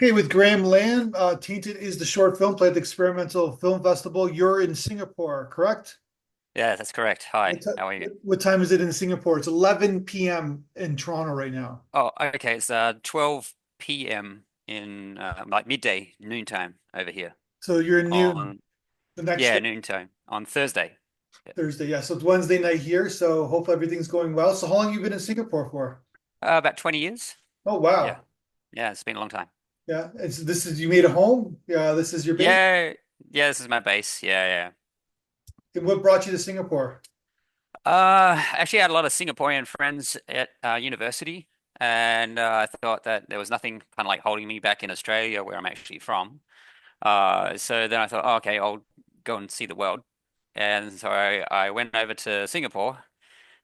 Okay, with Graham Land, Tainted is the short film play at the Experimental Film Festival. You're in Singapore, correct? Yeah, that's correct. Hi, What, ti- how are you? what time is it in Singapore? It's 11 p.m. in Toronto right now. Oh, okay. It's 12 p.m. in like midday, noontime over here So you're in noon on the next yeah, day, noontime on Thursday. Yeah. Thursday. Yeah, so it's Wednesday night here. So hopefully everything's going well. So how long have you been in Singapore for? About 20 years. Oh, Yeah. wow. Yeah, it's been a long time. Yeah, this is you made a home. Yeah, this is your base. Yeah, yeah, this is my base. Yeah, yeah. And what brought you to Singapore? Actually, I had a lot of Singaporean friends at university, and I thought that there was nothing kind of like holding me back in Australia, where I'm actually from. So then I thought, oh, okay, I'll go and see the world. And so I went over to Singapore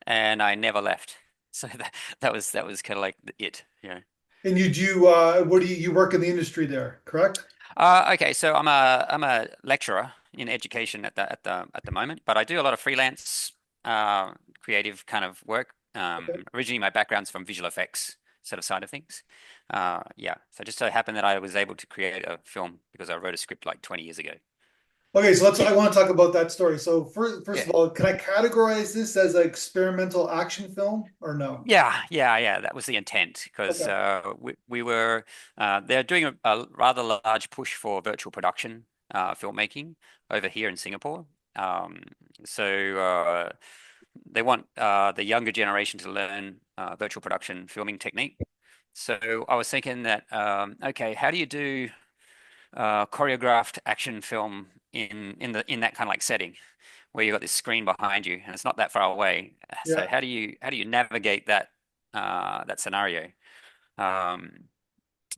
and I never left. So that was kind of like it, you know. And you do what do you work in the industry there, correct? Okay, so I'm a lecturer in education at the moment, but I do a lot of freelance uh, creative kind of work. Originally, my background's from visual effects sort of side of things. Yeah, so it just so happened that I was able to create a film because I wrote a script like 20 years ago. Okay, so I want to talk about that story. So first Yeah. of all, can I categorize this as an experimental action film or no? Yeah. That was the intent because Okay. we were they're doing a rather large push for virtual production filmmaking over here in Singapore. Um, so they want the younger generation to learn virtual production filming technique. So I was thinking that okay, how do you do choreographed action film in that kind of like setting where you've got this screen behind you and it's not that far away. So Yeah. how do you navigate that scenario? Um,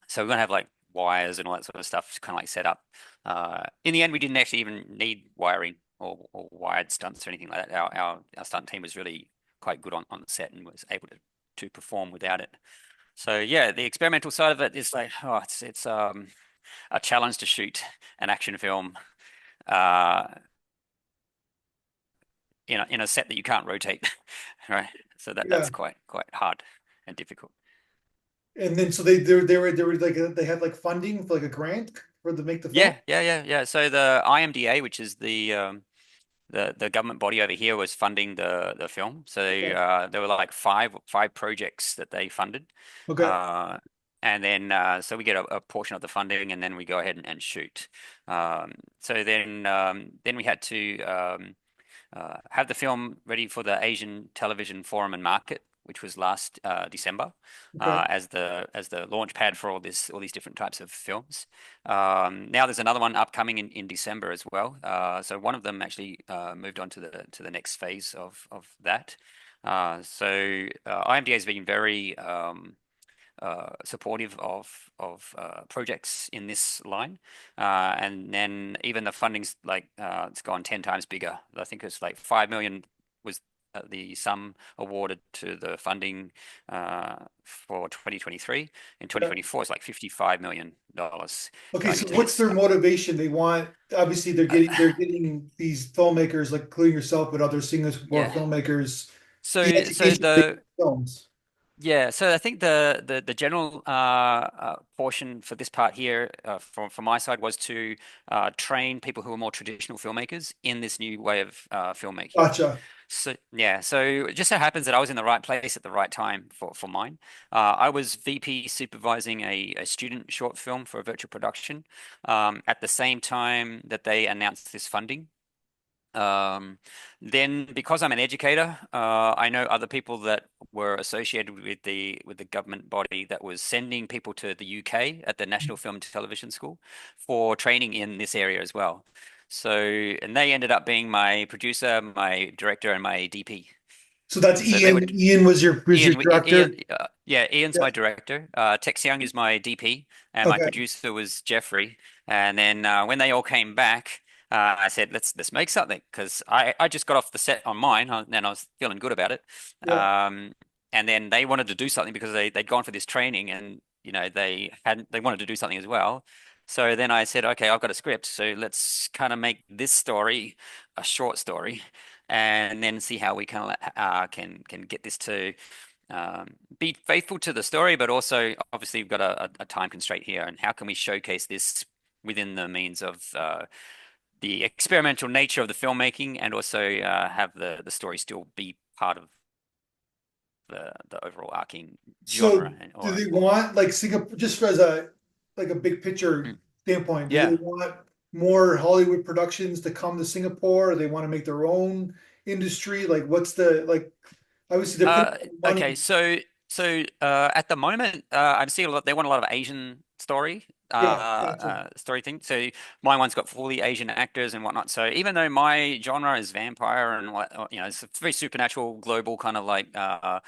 so we're gonna have like wires and all that sort of stuff kind of like set up. In the end, we didn't actually even need wiring or wired stunts or anything like that. Our stunt team was really quite good on the set and was able to perform without it. So yeah, the experimental side of it is like, oh, it's a challenge to shoot an action film uh, in a set that you can't rotate, right? So Yeah. that's quite hard and difficult. And then so they were like they had like funding for like a grant for to make the film. Yeah. So the IMDA, which is the government body over here, was funding the film. So Okay. there were like five projects that they funded, Okay. uh, and then so we get a portion of the funding, and then we go ahead and shoot. So then we had to have the film ready for the Asian Television Forum and Market, which was last December, Okay. as the launch pad for all these different types of films. Now there's another one upcoming in December as well. So one of them actually moved on to the next phase of that. So IMDA has been very supportive of projects in this line, and then even the funding's like it's gone 10 times bigger. I think it's like 5 million was the sum awarded to the funding for 2023. In Yeah. 2024, it's like $55 million. Okay, Going so into what's this. their motivation? They want obviously Uh, they're getting these filmmakers like including yourself but other Singapore yeah. filmmakers the So education to make the films. Yeah, so I think the general portion for this part here, from my side, was to train people who are more traditional filmmakers in this new way of filmmaking. Gotcha. So yeah, so it just so happens that I was in the right place at the right time for mine. I was VP supervising a student short film for a virtual production at the same time that they announced this funding. Um, then because I'm an educator, I know other people that were associated with the government body that was sending people to the UK at the National Film and Television School for training in this area as well. So, and they ended up being my producer, my director, and my DP. So that's So they Ian. would Ian was your Ian, director. yeah, Ian's Yeah. my director. Tex Young is my DP, and my Okay. producer was Jeffrey. And then when they all came back, I said, let's make something because I just got off the set on mine, and I was feeling good about it. Yeah. Um, and then they wanted to do something because they'd gone for this training, and they wanted to do something as well. So then I said, okay, I've got a script, so let's kind of make this story a short story, and then see how we can get this to be faithful to the story, but also obviously we've got a time constraint here, and how can we showcase this within the means of the experimental nature of the filmmaking, and also have the story still be part of the overall arcing So genre and do or they want like Singapore just as a like a big picture Mm. standpoint? Do they Yeah. want more Hollywood productions to come to Singapore? Or they want to make their own industry? Like what's the like obviously they're putting Okay, money. so at the moment, I'm seeing a lot. They want a lot of Asian Yeah, gotcha. story thing. So my one's got fully Asian actors and whatnot. So even though my genre is vampire and it's a very supernatural, global kind of like uh,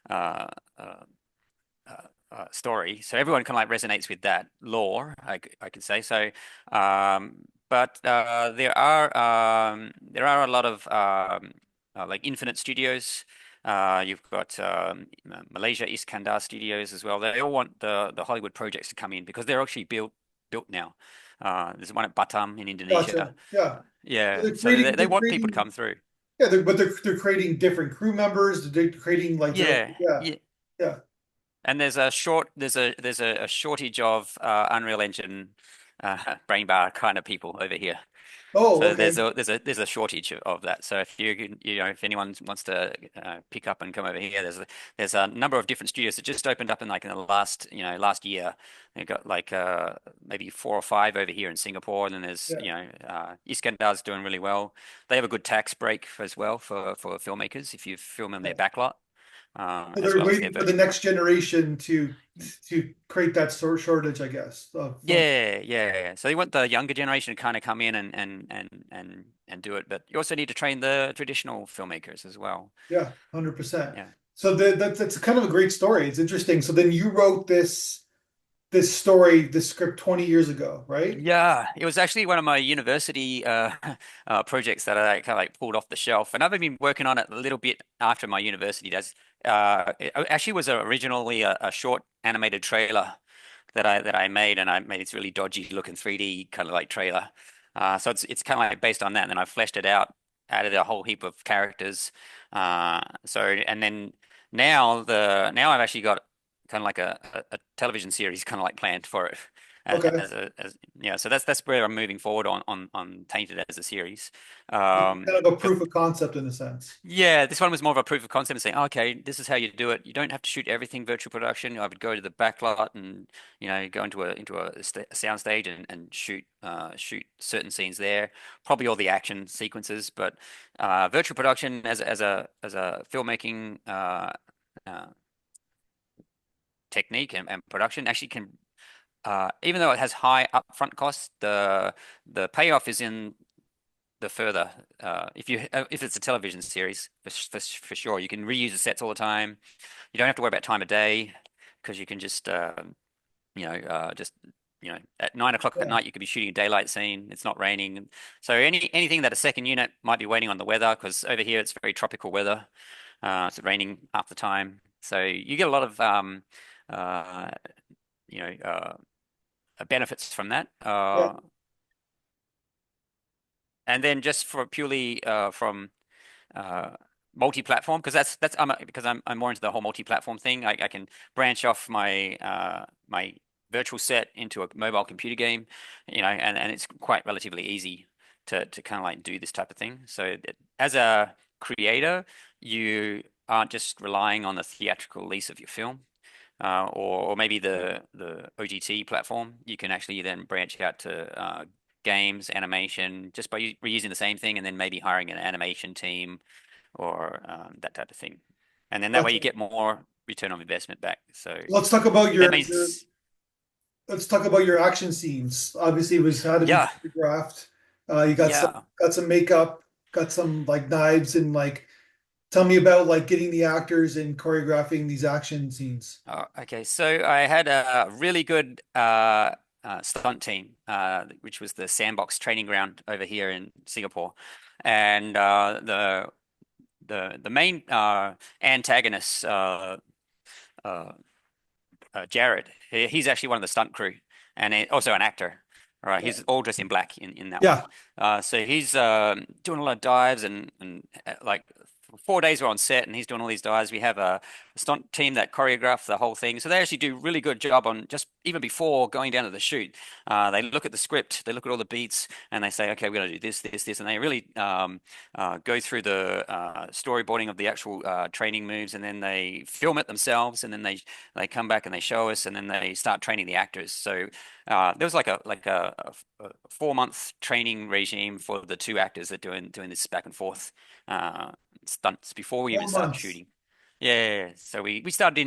uh, uh, story. So everyone kind of like resonates with that lore, I could say. So, but there are a lot of like Infinite Studios. You've got Malaysia Iskandar Studios as well. They all want the Hollywood projects to come in because they're actually built now. There's one at Batam in Gotcha. Indonesia. Yeah. So Yeah, so they they're want people to creating come through. yeah, but they're creating different crew members, they're creating like their Yeah, yeah, yeah. yeah. And there's a shortage of Unreal Engine brain bar kind of people over here. Oh, So okay. there's a shortage of that. So if if anyone wants to pick up and come over here, there's a number of different studios that just opened up in like in the last year. They've got like maybe 4 or 5 over here in Singapore, and then there's Yeah. Iskandar's doing really well. They have a good tax break as well for filmmakers if you film on their backlot, So as they're well as their waiting for the virtual. next generation to create that shortage, I guess, of film. Yeah, yeah, yeah. So you want the younger generation to kind of come in and do it, but you also need to train the traditional filmmakers as well. Yeah, 100%. Yeah. So that's kind of a great story. It's interesting. So then you wrote this story, this script 20 years ago, right? Yeah, it was actually one of my university projects that I kind of like pulled off the shelf, and I've been working on it a little bit after my university does. It actually was originally a short animated trailer that I made, and I made this really dodgy looking 3D kind of like trailer. So it's kind of like based on that, and then I fleshed it out, added a whole heap of characters. And then now I've actually got kind of like a television series kind of like planned for it. Okay. Yeah, so that's where I'm moving forward on Tainted as a series. Kind of a 'Cause proof of concept in a sense. yeah, this one was more of a proof of concept, saying, okay, this is how you do it. You don't have to shoot everything virtual production. I would go to the back lot and go into a sound stage and shoot certain scenes there. Probably all the action sequences, but virtual production as a filmmaking uh, technique and production actually can even though it has high upfront costs, the payoff is in the further if it's a television series for sure you can reuse the sets all the time. You don't have to worry about time of day because you can just at 9 o'clock at Yeah. night you could be shooting a daylight scene. It's not raining, so anything that a second unit might be waiting on the weather, because over here it's very tropical weather. It's raining half the time, so you get a lot of uh, you know benefits from that. Yeah. And then just for purely from uh, multi-platform, because because I'm more into the whole multi-platform thing. I can branch off my virtual set into a mobile computer game, and it's quite relatively easy to kind of like do this type of thing. So as a creator, you aren't just relying on the theatrical release of your film. Or maybe the OGT platform, you can actually then branch out to games, animation, just by reusing the same thing, and then maybe hiring an animation team or that type of thing. And then that way you Gotcha. get more return on investment back. So Let's talk about that your means, let's talk about your action scenes. Obviously, it was had to be yeah, choreographed. You yeah. got some makeup, got some like knives, and like tell me about like getting the actors and choreographing these action scenes. Oh, okay, so I had a really good stunt team, which was the Sandbox training ground over here in Singapore, and the main antagonist, uh, Jared. He's actually one of the stunt crew, and also an actor. All right, he's all dressed in black in that one. Yeah. So he's doing a lot of dives and like 4 days we're on set and he's doing all these dives. We have a stunt team that choreograph the whole thing. So they actually do really good job on just even before going down to the shoot. They look at the script, they look at all the beats, and they say, okay, we're going to do this, this, this, and they really go through the storyboarding of the actual training moves, and then they film it themselves, and then they come back and they show us, and then they start training the actors. So there was like a 4 month training regime for the two actors that doing this back and forth uh, stunts before we even Four started months. shooting. Yeah, so we started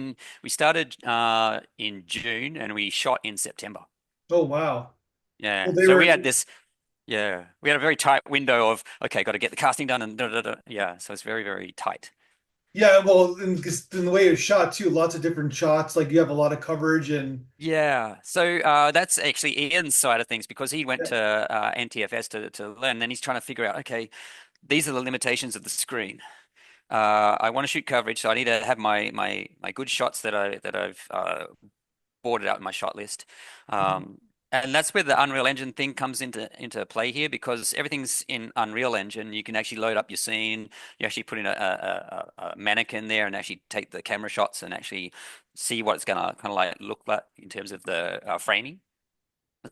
in June and we shot in September. Oh wow. Yeah, Well, they so we were. had this. Yeah, we had a very tight window of okay, got to get the casting done and da, da, da. Yeah, so it's very very tight. Yeah, well, in the way it was shot too, lots of different shots. Like you have a lot of coverage and Yeah, so that's actually Ian's side of things because he went yeah. to NTFS to learn. Then he's trying to figure out, okay, these are the limitations of the screen. I want to shoot coverage, so I need to have my good shots that I've boarded out in my shot list. And that's where the Unreal Engine thing comes into play here because everything's in Unreal Engine. You can actually load up your scene. You actually put in a mannequin there and actually take the camera shots and actually see what it's gonna kind of like look like in terms of the framing.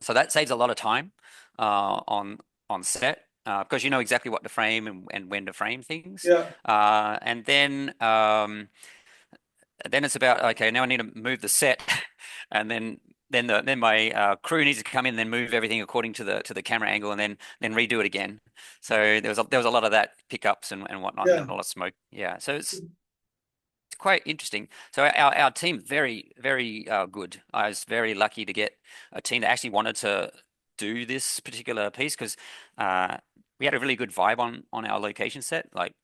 So that saves a lot of time on set because you know exactly what to frame and when to frame things. Yeah. And then it's about okay, now I need to move the set, and then my crew needs to come in and then move everything according to the camera angle, and then redo it again. So there was a lot of that pickups and whatnot, and Yeah. a lot of smoke. Yeah, so it's quite interesting. So our team very very good. I was very lucky to get a team that actually wanted to do this particular piece because uh, we had a really good vibe on our location set. Like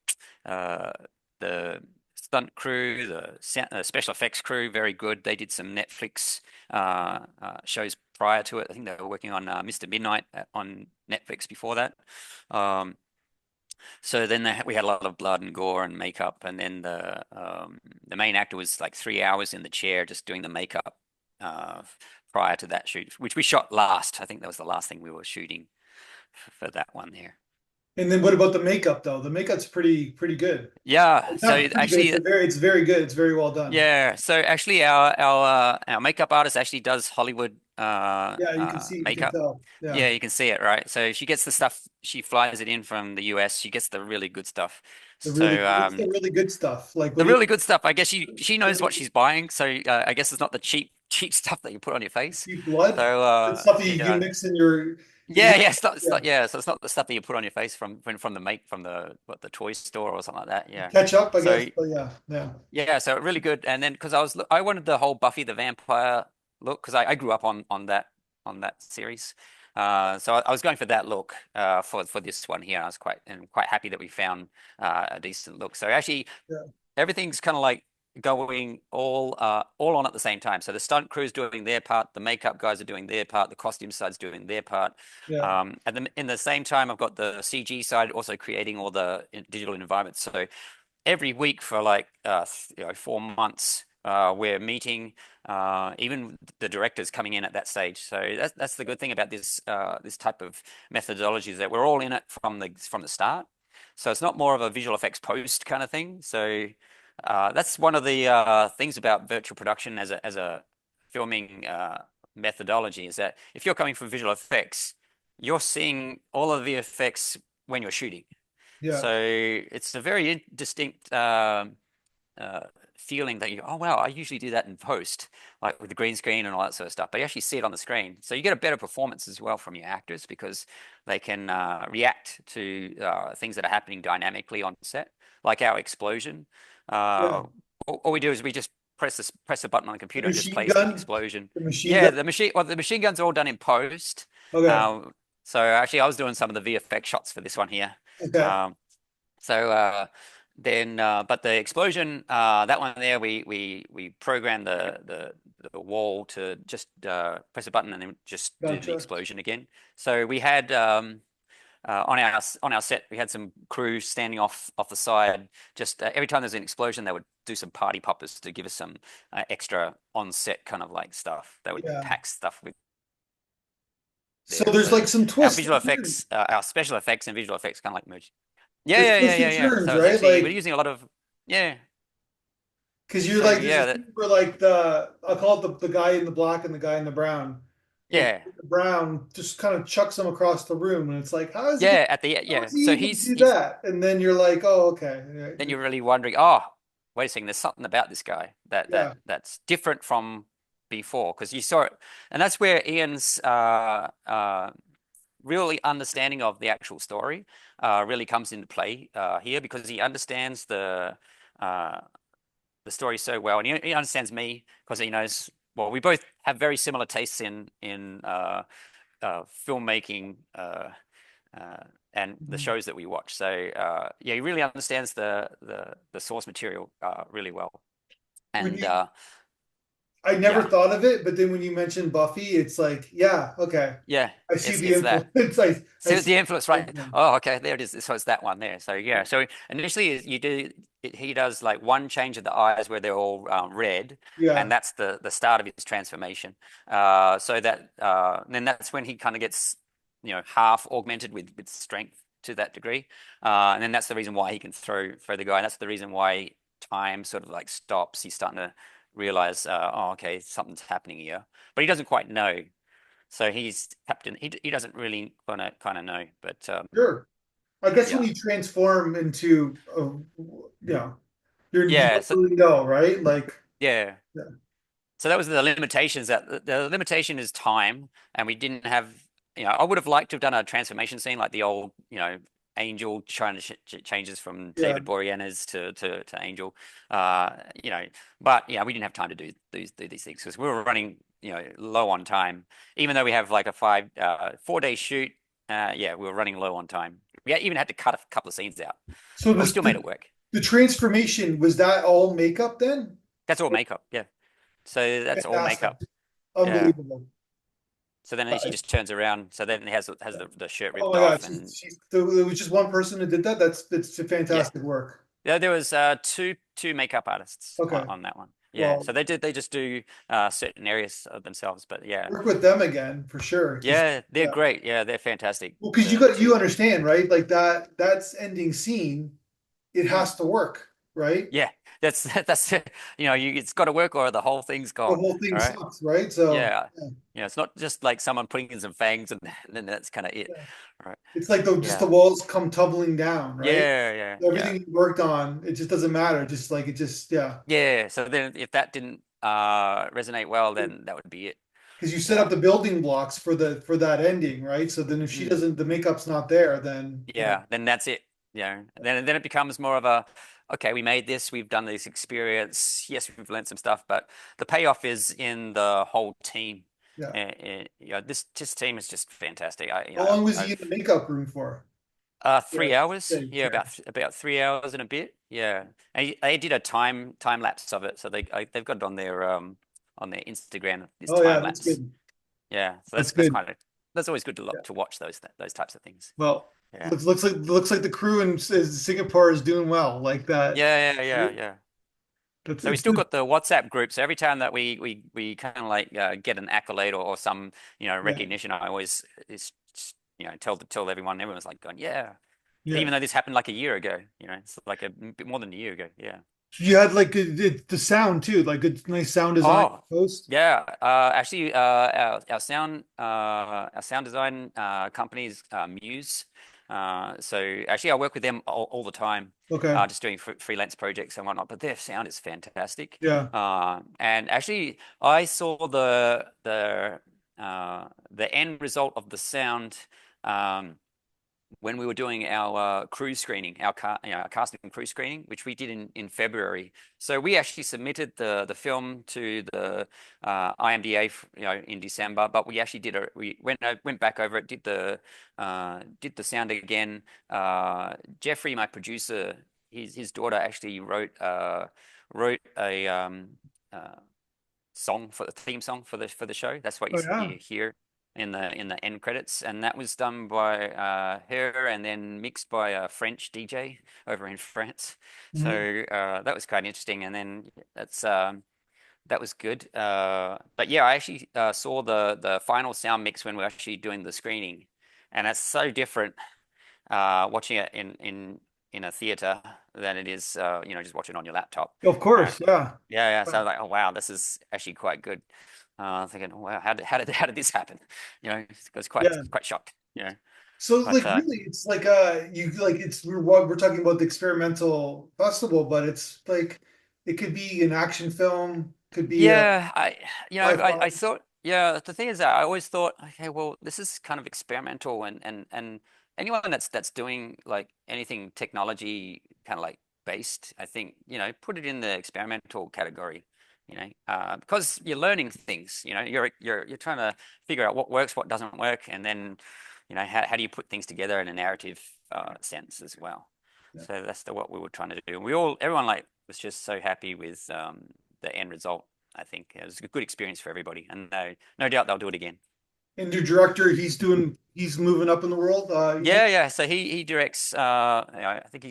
uh, the stunt crew, the special effects crew, very good. They did some Netflix shows prior to it. I think they were working on Mr. Midnight on Netflix before that. Um, so then we had a lot of blood and gore and makeup, and then the main actor was like 3 hours in the chair just doing the makeup uh, prior to that shoot, which we shot last. I think that was the last thing we were shooting for that one there. And then what about the makeup though? The makeup's pretty good. Yeah, It's so not pretty good. actually, It's very good. It's very well done. yeah, so actually, our makeup artist actually does Hollywood Yeah, you can makeup. tell. Yeah. Yeah, you can see it, right? So she gets the stuff, she flies it in from the US. She gets the really good stuff. So What's the really good stuff? Like what the do you really good stuff, I guess she knows what she's buying. So I guess it's not the cheap stuff that you put on your face. see blood? So The stuff that you yeah, mix in your yeah, yeah. It's yeah. not, yeah. So it's not the stuff that you put on your face from the toy store or something like that. Yeah. Ketchup, I guess. So But yeah, yeah. yeah, so really good. And then because I wanted the whole Buffy the Vampire look because I grew up on that series. So I was going for that look for this one here. I was quite happy that we found a decent look. So actually, Yeah. everything's kind of like going all on at the same time. So the stunt crew's doing their part, the makeup guys are doing their part, the costume side's doing their part. Yeah. And then in the same time, I've got the CG side also creating all the digital environments. So every week for like 4 months. We're meeting, even the directors coming in at that stage. So that's the good thing about this type of methodology is that we're all in it from the start. So it's not more of a visual effects post kind of thing. So that's one of the things about virtual production as a filming methodology is that if you're coming from visual effects, you're seeing all of the effects when you're shooting. Yeah. So it's a very distinct uh, feeling that oh wow, I usually do that in post, like with the green screen and all that sort of stuff. But you actually see it on the screen, so you get a better performance as well from your actors because they can react to things that are happening dynamically on set, like our explosion. Yeah. Uh, all we do is we just press a button on the The computer and just machine plays the gun. explosion. The machine Yeah, gun. the machine guns are all done in post. Okay. Um, so actually, I was doing some of the VFX shots for this one here. Okay. Um, so but the explosion, that one there, we programmed the wall to just press a button and then just do the Gotcha. explosion again. So we had on our set, we had some crew standing off the side. Just every time there's an explosion, they would do some party poppers to give us some extra on set kind of like stuff. They would Yeah. pack stuff with So there. there's So like some our twists visual in here. effects, our special effects and visual effects kind of like merge. Yeah, The yeah, yeah, twists yeah, and yeah. turns, So it's right? actually we're Like, using a lot of yeah. because you're So like, there's a yeah, scene where like I'll call it the guy in the black and the guy in the brown. And yeah, the brown just kind of chucks him across the room, and it's like, yeah. At the how yeah. is he So able to do he's that? And then you're like, oh, okay. then Yeah. you're really wondering, oh, wait a second, there's something about this guy Yeah. that's different from before because you saw it, and that's where Ian's really understanding of the actual story really comes into play here because he understands uh, the story so well, and he understands me because he knows. Well, we both have very similar tastes in filmmaking uh, and the Mhm. shows that we watch. So yeah, he really understands the source material really well. When And you I never yeah, thought of it, but then when you mentioned Buffy, it's like, yeah, okay. yeah, I see the it's that. influence. I So see the influence, the right? influence. Oh, okay, there it is. So it's that one there. So yeah, so initially you do he does like one change of the eyes where they're all red, and Yeah. that's the start of his transformation. So that then that's when he kind of gets half augmented with strength to that degree, and then that's the reason why he can throw the guy. And that's the reason why time sort of like stops. He's starting to realize, oh, okay, something's happening here, but he doesn't quite know. So he's captain. He doesn't really kind of know, but Sure. I guess when yeah, you transform into yeah, you yeah. don't So really know, right? Like, yeah. yeah, So that was the limitations. That the limitation is time, and we didn't have. I would have liked to have done a transformation scene like the old, Angel trying to changes from yeah. David Boreanaz to Angel, uh, you know. But yeah, we didn't have time to do these things because we were running, low on time. Even though we have like a 4 day shoot, yeah, we were running low on time. We even had to cut a couple of scenes out, So but we still made it work. the transformation was that all makeup then? That's all makeup, yeah. So that's all Fantastic. makeup, yeah. Unbelievable. So then she just turns around. So then he has the shirt Oh ripped my God. off, and There was just one person who did that. That's yeah, fantastic work. yeah. There was two makeup artists Okay. on that one. Yeah, Well, so they just do certain areas of themselves, but yeah, work with them again for sure. Because yeah, they're yeah. great. Yeah, they're fantastic. Well, because The you two. understand, right? Like that's ending scene, it Mm. has to work, right? Yeah, that's that's it's got to work or the whole thing's The gone. whole All thing right. sucks, right? So Yeah. yeah, It's not just like someone putting in some fangs and then that's kind of it. yeah. All right. It's like the Yeah. walls come tumbling down, right? Yeah. Yeah. Yeah. Everything you worked on, it just doesn't matter. Just like it just yeah. Yeah, so then if that didn't resonate well, then that would be it. Because you set up Yeah. the building blocks for that ending, right? So then if she Mm. doesn't, the makeup's not there, then yeah, Yeah, then that's it. Then it becomes more of a okay, we made this, we've done this experience. Yes, we've learned some stuff, but the payoff is in the whole team. yeah. This team is just fantastic. How long was he in I've the makeup room for? Yeah, 3 hours. okay, Yeah, okay. about 3 hours and a bit. Yeah, and they did a time lapse of it, so they've got it on their Instagram. This Oh yeah, time that's lapse. good. Yeah, so That's that's good. kind of that's always good to Yeah. look to watch those types of things. Well, Yeah. looks like the crew in Singapore is doing well. Like that. Yeah. That's So we it's still good. got the WhatsApp group. So every time that we kind of like get an accolade or some Yeah, recognition, I always tell everyone. Everyone's like going, yeah, yeah. even though this happened like a year ago. It's like a bit more than a year ago. Yeah. You had like the sound too, like good, nice sound design Oh, post. yeah. Actually, our sound design company is Muse. So actually, I work with them all the time, Okay. just doing freelance projects and whatnot. But their sound is fantastic. Yeah. And actually, I saw the end result of the sound. Um, when we were doing our crew screening, our cast and crew screening, which we did in February. So we actually submitted the film to the IMDA, in December. But we actually we went back over it, did the sound again. Jeffrey, my producer, his daughter actually wrote a uh, song for the theme song for the show. That's what Oh yeah. you hear in the end credits, and that was done by her and then mixed by a French DJ over in France. Mhm. So that was quite interesting, and then that was good. But yeah, I actually saw the final sound mix when we are actually doing the screening, and it's so different watching it in in a theater than it is, just watching on your laptop. Of Uh, course, yeah. yeah. So I was like, oh wow, this is actually quite good. Thinking, wow, how did this happen? I was quite Yeah. quite shocked. So But like really it's like you like it's we're talking about the experimental festival, but it's like it could be an action film, could be a yeah, sci-fi. I thought, yeah, the thing is that I always thought, okay, well, this is kind of experimental, and anyone that's doing like anything technology kind of like based, I think, put it in the experimental category, because you're learning things, you're trying to figure out what works, what doesn't work, and then, how do you put things together in a narrative sense as well. Yeah. So that's what we were trying to do. And everyone like was just so happy with the end result. I think it was a good experience for everybody, and no doubt they'll do it again. And your director, he's moving up in the world. Yeah, yeah. So he directs. I think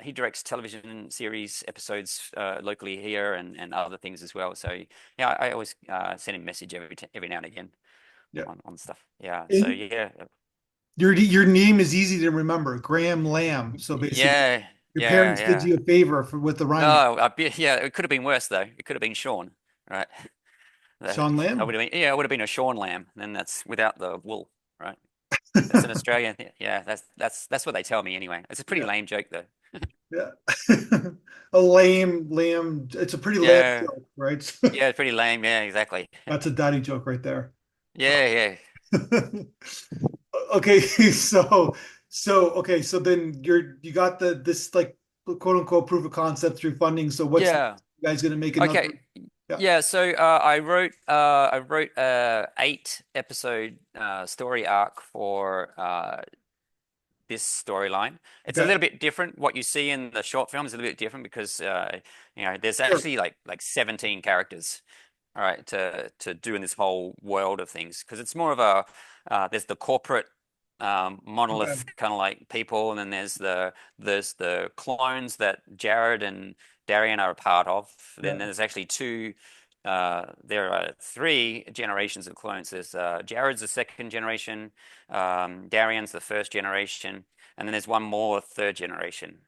he directs television series episodes locally here and other things as well. So yeah, I always send him a message every now and again Yeah. on stuff. Yeah. So And yeah, your name is easy to remember, Graham Lamb. So basically, yeah, your yeah, parents did yeah. you a favor with the rhyming. No, yeah. It could have been worse though. It could have been Sean, right? Sean I would Lamb. have been, yeah, it would have been a Sean lamb. Then that's without the wool, right? That's an Australian. Yeah, that's what they tell me anyway. It's a pretty Yeah. lame joke though. Yeah. A lame. It's a pretty lame Yeah, joke, right? yeah, it's pretty lame. Yeah, exactly. That's a daddy joke right there. Yeah, yeah, Okay, so then you got this like quote unquote proof of concept through funding. So what's next? yeah. You guys gonna make another? Okay. Yeah. Yeah, so I wrote a 8 episode story arc for this storyline. It's a Okay. little bit different. What you see in the short film is a little bit different because there's Sure. actually like 17 characters, all right, to do in this whole world of things because it's more of a there's the corporate Okay. monolith kind of like people, and then there's the clones that Jared and Darien are a part of. Then Yeah. there's actually there are 3 generations of clones. There's Jared's the second generation, Darien's the first generation, and then there's one more third generation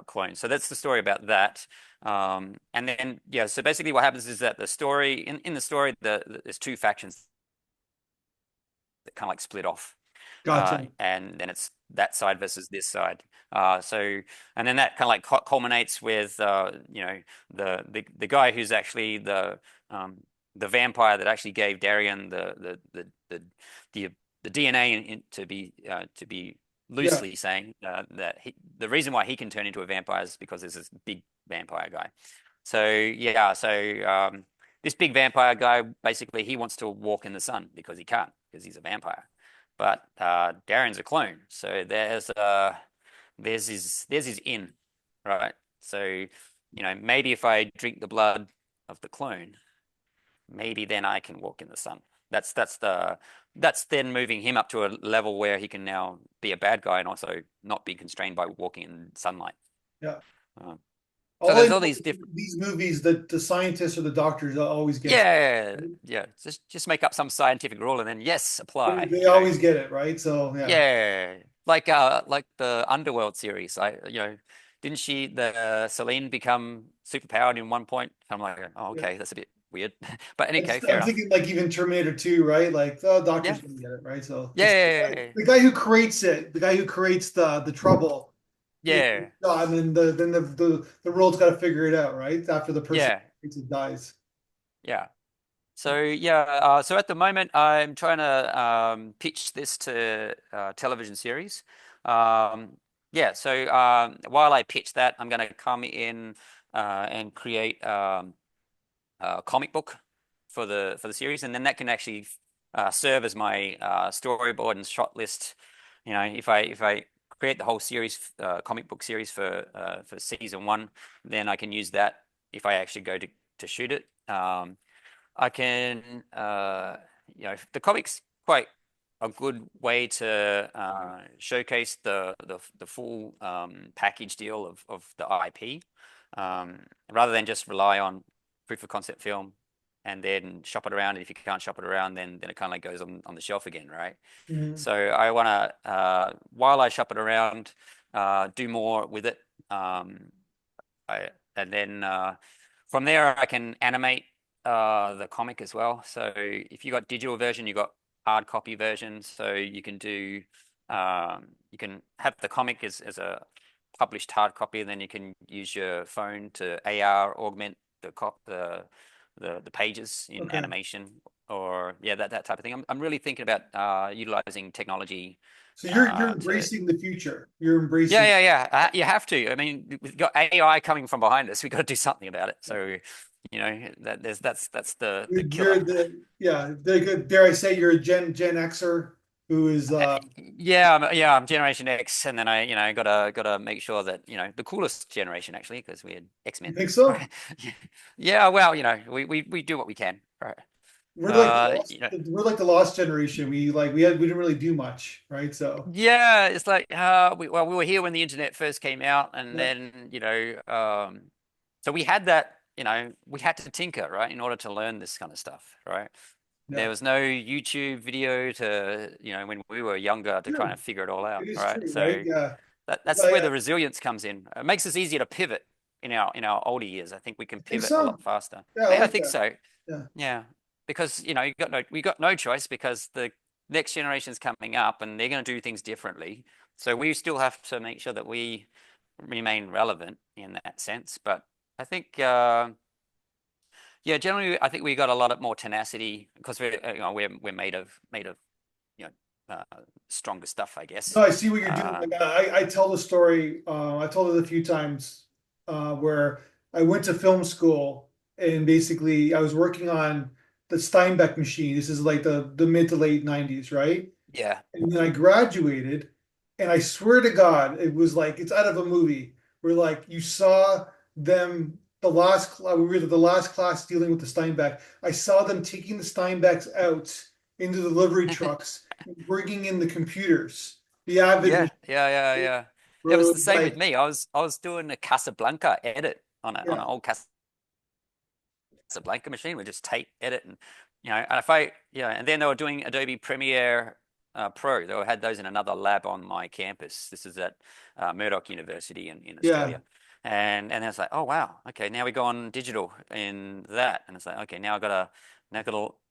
clone. So that's the story about that. And then yeah, so basically what happens is that the story in the story there's 2 factions that kind of like split off. Gotcha. And then it's that side versus this side. And then that kind of like culminates with the guy who's actually the vampire that actually gave Darien the the DNA to be Yeah. loosely saying that the reason why he can turn into a vampire is because there's this big vampire guy. So yeah, this big vampire guy basically he wants to walk in the sun because he can't because he's a vampire. But Darien's a clone, so there's his in, right? So maybe if I drink the blood of the clone, maybe then I can walk in the sun. That's then moving him up to a level where he can now be a bad guy and also not be constrained by walking in sunlight. Yeah. Uh, so All I there's all know these is different. these movies, the scientists or the doctors always get Yeah, yeah. Just make up some scientific rule and then yes, apply. they always get it, right? So yeah. Yeah, like the Underworld series. Didn't the Celine become superpowered in one point? I'm like, oh, Yeah. okay, that's a bit weird. But okay, fair I'm enough. thinking like even Terminator 2, right? Like the Yeah, doctor's gonna get it, right? So yeah, this yeah, the guy who creates it, the guy who creates the trouble, you yeah, know, and then the world's got to figure it out, right? After the person yeah, who creates it dies. yeah. So yeah, so at the moment I'm trying to pitch this to television series. Yeah, so while I pitch that, I'm going to come in and create comic book for the series, and then that can actually serve as my storyboard and shot list. If I create the whole series, comic book series for season 1, then I can use that if I actually go to shoot it. I can, the comic's quite a good way to showcase the full package deal of the IP, rather than just rely on proof of concept film and then shop it around. And if you can't shop it around, then it kind of like goes on the shelf again, right? Mhm. So I want to, while I shop it around, do more with it Um, I and then from there I can animate the comic as well. So if you got digital version, you got hard copy version. So you can do you can have the comic as a published hard copy, and then you can use your phone to AR augment the pages in Okay. animation or yeah that type of thing. I'm really thinking about utilizing technology So you're to embracing the future. You're yeah, embracing. yeah, yeah. You have to. I mean, we've got AI coming from behind us. We've got to do something about it. So, that's the killer. You're the yeah. Dare I say you're a Gen Xer who is Yeah, I'm Generation X, and then gotta make sure that the coolest generation actually, because we're you X-Men, think so? right? Yeah, well, we do what we can, right? We're like the lost generation. We didn't really do much, right? So Yeah, it's like we were here when the internet first came out, and yeah, then so we had that, we had to tinker, right, in order to learn this kind of stuff, right? yeah. There was no YouTube video to, when we were younger to kind True. of figure it all out, It is right? true, right? So Yeah. that's where I the resilience comes in. It makes us easier to pivot in our older years. I think we can think pivot a so. lot faster. Yeah, I I like think that. so. Yeah. Yeah, because we got no choice because the next generation's coming up and they're going to do things differently. So we still have to make sure that we remain relevant in that sense. But I think yeah, generally I think we got a lot of more tenacity because we're made of you know stronger stuff, I guess. No, I see what you're doing. Uh, Like I tell the story. I told it a few times where I went to film school and basically I was working on the Steinbeck machine. This is like the mid to late '90s, right? yeah. And then I graduated, and I swear to God, it was like it's out of a movie where like you saw them we were the last class dealing with the Steinbeck. I saw them taking the Steinbecks out into the delivery trucks, bringing in the computers, the Avid Yeah, machine, yeah, yeah, yeah. It where it was the was same with like, me. I was doing a Casablanca edit on yeah, an old Casablanca machine. We just tape edit and and and then they were doing Adobe Premiere Pro. They had those in another lab on my campus. This is at Murdoch University in yeah, Australia. And it's like, oh wow, okay, now we go on digital in that. And it's like, okay, now gotta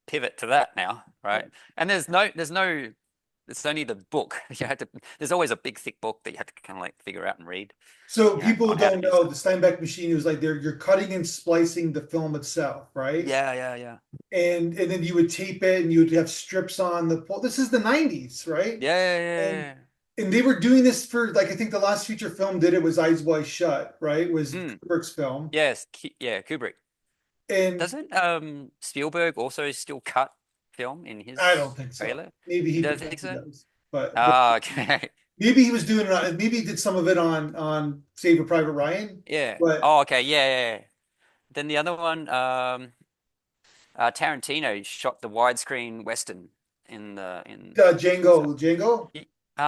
pivot to that now, yeah. right? And there's no it's only the book. There's always a big thick book that you have to kind of like figure out and read, So people who on how to don't do know, the stuff. Steinbeck machine was like you're cutting and splicing the film itself, right? Yeah, yeah, yeah. And then you would tape it and you would have strips on the pole. This is the '90s, right? Yeah, yeah, And yeah, and they were doing this for like I think the last feature film did it was Eyes Wide Shut, right? Was yeah. Mm. Kubrick's film. Yes, yeah, Kubrick. And Doesn't Spielberg also still cut film in I don't his think so. trailer? Maybe You he don't think pretends he so? does, but Ah, okay. maybe he was doing it on, maybe he did some of it on Save a Private Ryan, Yeah. but Oh, okay. Yeah, yeah, yeah. Then the other one, Tarantino shot the widescreen Western in was that Django.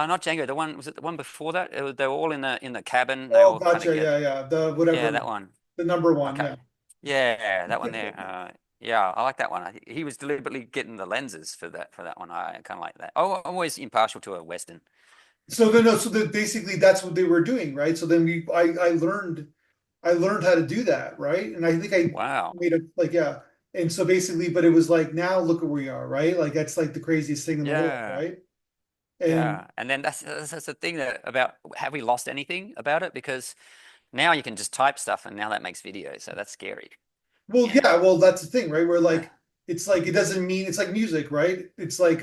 not Django. The one was it the one before that? They were all in the cabin. They Oh, all kind of gotcha. get Yeah, yeah. The yeah whatever, that one. the number one. Okay. Yeah. Yeah, that one there. Yeah, I like that one. He was deliberately getting the lenses for that one. I kind of like that. Oh, I'm always impartial to a Western. So then, no, so then basically that's what they were doing, right? So then I learned how to do that, right? And I think I Wow. made a like yeah. And so basically, but it was like now look at where we are, right? Like that's like the craziest thing in the world, Yeah. right? And Yeah. And then that's the thing that about have we lost anything about it? Because now you can just type stuff and now that makes video. So that's scary. well, Yeah. yeah, well, that's the thing, right? Where Uh, like it's like it doesn't mean it's like music, right? It's like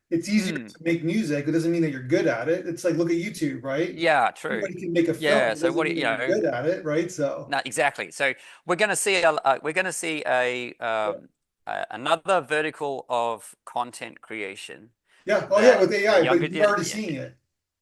it's easier mm, to make music. It doesn't mean that you're good at it. It's like look at YouTube, right? yeah, true. Anybody can make a film. Yeah. It So doesn't what do mean that you're good at it, right? So no, exactly. So we're gonna see another vertical of content creation yeah, oh yeah, that with the AI, younger but you're already yeah, seeing it.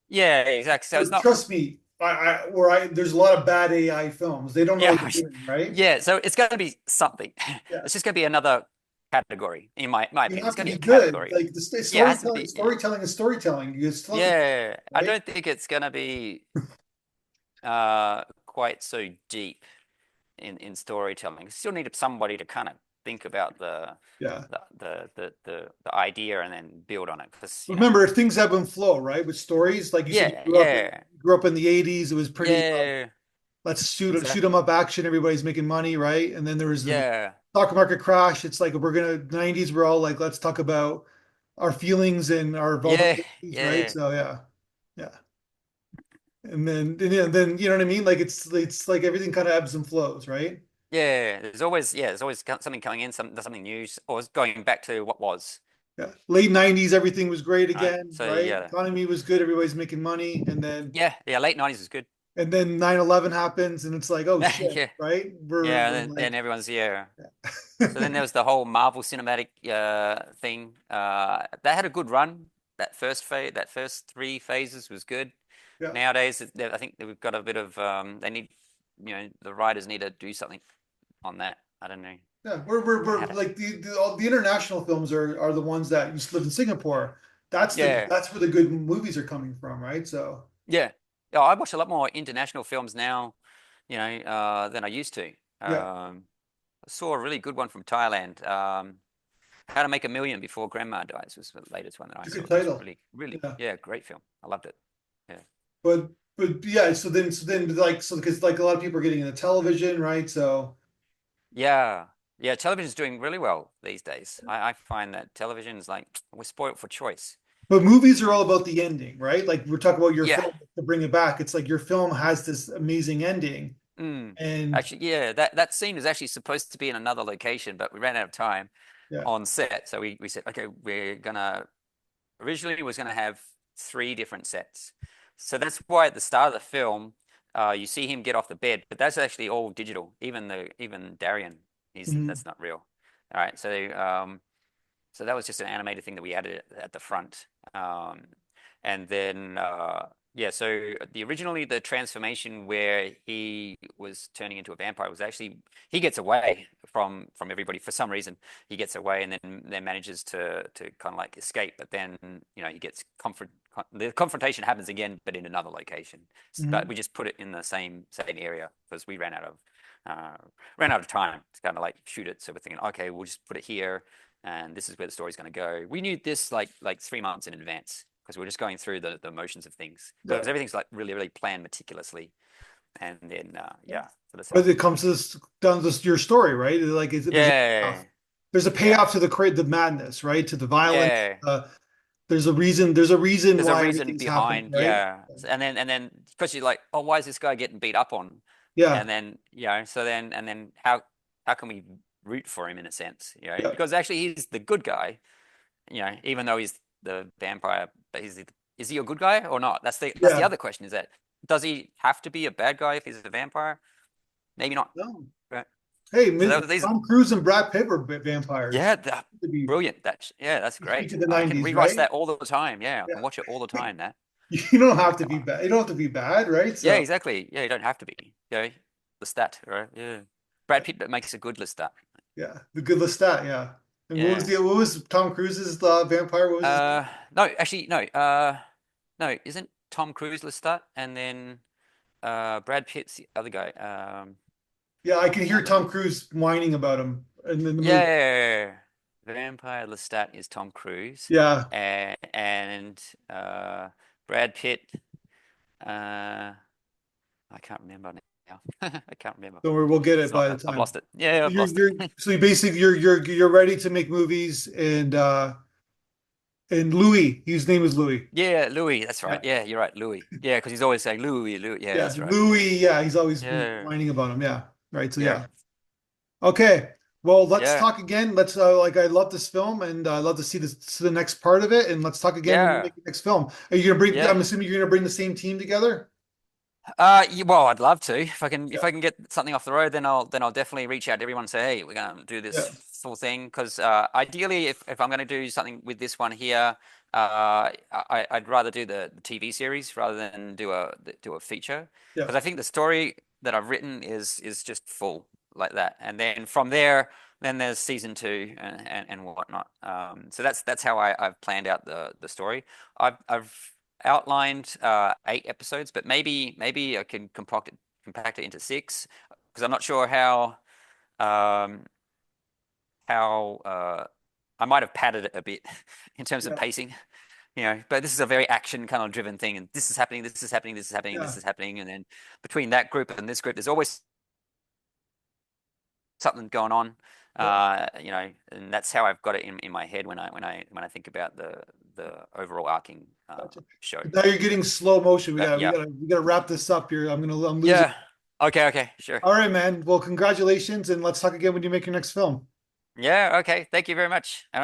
yeah, exactly. So it's not Trust me, there's a lot of bad AI films. They don't know what yeah, they're doing, right? yeah. So it's going to be something. Yeah. It's just going to be another category, in my You opinion. have It's to going to be be a good. category. Like the Yeah, it has to storytelling, be. Yeah, storytelling is storytelling. You still have to, yeah. I right? don't think it's going to be quite so deep in storytelling. You still need somebody to kind of think about Yeah. the idea and then build on it because Remember, things ebb and flow, right? With stories, like you said, yeah, yeah, you grew up in the '80s. It was pretty yeah. let's shoot 'em exactly. up action. Everybody's making money, right? And then there was the Yeah, stock market crash. It's like we're gonna 90s. We're all like, let's talk about our feelings and our yeah, vulnerabilities, right? yeah, So yeah, yeah. And then you know what I mean? Like it's like everything kind of ebbs and flows, right? yeah. There's always something coming in, something new, or going back to what was, Yeah. Late 90s, everything was great right? again, So right? yeah, Economy was good, everybody's making money, yeah. Late '90s is good. and then 9/11 happens and it's like, oh shit, Yeah, right? yeah. We're Then like everyone's yeah. So then yeah. there was the whole Marvel cinematic thing. That had a good run. That first three phases was good. Yeah. Nowadays, I think that we've got a bit of they need, the writers need to do something on that. I don't know Yeah, how we're to. like all the international films are the ones that used to live in Singapore. Yeah, That's where the good movies are coming from, right? So yeah. Yeah, I watch a lot more international films now, than I used to. yeah, I saw a really good one from Thailand. How to Make a Million Before Grandma Dies was the latest one that I it's a saw. good It was title. really, really, Yeah, yeah, great film. I loved it. Yeah. but yeah, so then like so because like a lot of people are getting into television, right? So Yeah. Yeah, television's doing really well these days. I find that television is like we're spoiled for choice. but movies are Right? all about the ending, right? Like we're talking about your Yeah. film to bring it back. It's like your film has this amazing ending, Mm. and Actually, yeah, that scene was actually supposed to be in another location, but we ran out of time yeah. on set. So we said, okay, we're gonna originally was gonna have three different sets. So that's why at the start of the film, you see him get off the bed, but that's actually all digital. Even Darien, he's Mhm. that's not real. All right, so that was just an animated thing that we added at the front. And then yeah, so originally the transformation where he was turning into a vampire was actually he gets away from everybody for some reason. He gets away and then manages to kind of like escape, but then he gets the confrontation happens again, but in another location. But Mhm. we just put it in the same area because we ran out of time to kind of like shoot it. So we're thinking, okay, we'll just put it here and this is where the story's going to go. We knew this like 3 months in advance because we are just going through the motions of things Yeah. because everything's like really really planned meticulously, and then yeah, so that's But how. it comes to this down to your story, right? Like there's a payoff. Yeah, There's a yeah, payoff to the madness, right? To the violence. yeah. There's a reason There's a why reason everything's happening, behind, right? yeah, and then because you're like, oh, why is this guy getting beat up on? Yeah, And then so then and then how can we root for him in a sense, yeah, because actually he's the good guy, even though he's the vampire, but is he a good guy or not? That's the yeah. other question. Is that does he have to be a bad guy if he's a vampire? Maybe not. No. Right. Hey, So these, Tom Cruise and Brad Pitt were vampires. yeah, To be brilliant. That's speak great. to the I can 90s, rewatch right? that all the time. Yeah, I can watch it all the Yeah. time. That. You don't have to Come be on. bad. You don't have to be bad, right? Yeah, So exactly. Yeah, you don't have to be. Lestat, right? Yeah. Brad Pitt makes a good Lestat. yeah, the good Lestat, yeah. And Yeah. what was Tom Cruise's vampire? What was his name? No, actually, no. No, isn't Tom Cruise Lestat and then Brad Pitt's the other guy. Yeah, I can Can't hear Tom remember. Cruise whining about him in the movie. Yeah. Vampire Lestat is Tom Cruise, Yeah, and Brad Pitt. Uh, I can't remember now. I can't remember. don't worry, we'll get it It's by not. the I've time. lost it. Yeah, I've lost You're it. so you basically you're ready to make movies and Louis, his name is Louis. Yeah, Louis. That's Yeah. right. Yeah, you're right, Louis. Yeah, because he's always saying Louis, Louis. Yeah, Yeah, that's right. Louis, yeah, he's always Yeah, whining about him. Yeah. Right. So yeah, yeah. Okay. Well, let's yeah, talk again. Let's like I love this film and I love to see the next part of it and let's talk again when we yeah, make the next film. Are you gonna bring I'm yeah. assuming you're gonna bring the same team together? Well, I'd love to. If I can, Yeah. get something off the road, then I'll definitely reach out to everyone and say, hey, we're gonna do this Yeah. full thing. Because ideally, if I'm gonna do something with this one here, I'd rather do the TV series rather than do a feature. Yeah. Because I think the story that I've written is just full like that, and then from there, then there's season two and whatnot. So that's how I've planned out the story. I've outlined 8 episodes, but maybe I can compact it into six because I'm not sure um, how I might have padded it a bit in terms of Yeah. pacing. but this is a very action kind of driven thing, and this is happening, this is happening, this is happening, this Yeah. is happening, and then between that group and this group, there's always something going on. Yeah. And that's how I've got it in my head when I think about the overall arcing Gotcha. show. Now you're getting slow motion. We But got we yeah, gotta we gotta wrap this up here. I'm losing. yeah. Okay, sure. All right, man. Well, congratulations, and let's talk again when you make your next film. Yeah, okay. Thank you very much.